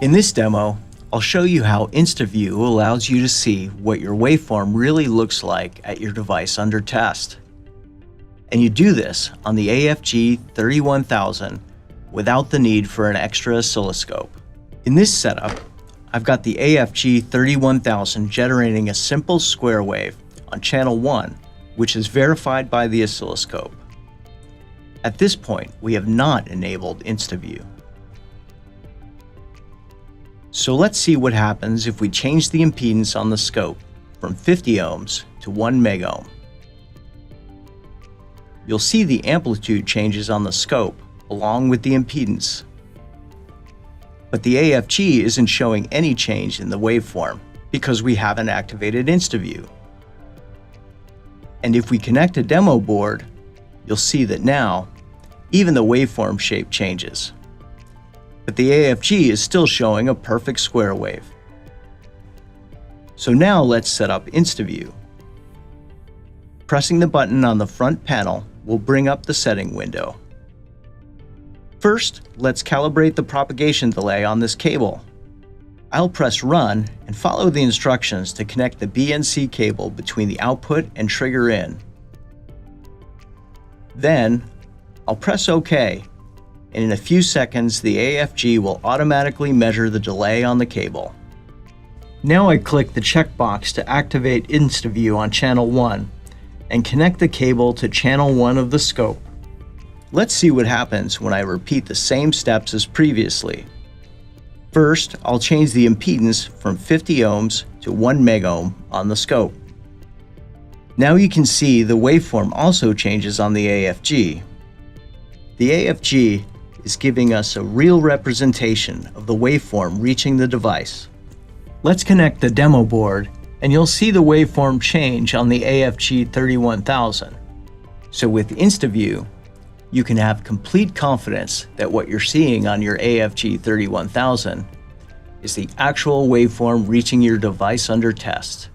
In this demo, I'll show you how InstaView allows you to see what your waveform really looks like at your device under test. And you do this on the AFG31000 without the need for an extra oscilloscope. In this setup, I've got the AFG31000 generating a simple square wave on channel 1, which is verified by the oscilloscope. At this point, we have not enabled InstaView. So let's see what happens if we change the impedance on the scope from 50 ohms to 1 megohm. You'll see the amplitude changes on the scope along with the impedance. But the AFG isn't showing any change in the waveform because we haven't activated InstaView. And if we connect a demo board, you'll see that now even the waveform shape changes. But the AFG is still showing a perfect square wave. So now let's set up InstaView. Pressing the button on the front panel will bring up the setting window. First, let's calibrate the propagation delay on this cable. I'll press Run and follow the instructions to connect the BNC cable between the output and trigger in. Then, I'll press OK, and in a few seconds the AFG will automatically measure the delay on the cable. Now I click the checkbox to activate InstaView on channel 1 and connect the cable to channel 1 of the scope. Let's see what happens when I repeat the same steps as previously. First, I'll change the impedance from 50 ohms to 1 megohm on the scope. Now you can see the waveform also changes on the AFG. The AFG is giving us a real representation of the waveform reaching the device. Let's connect the demo board and you'll see the waveform change on the AFG31000. So with InstaView, you can have complete confidence that what you're seeing on your AFG31000 is the actual waveform reaching your device under test.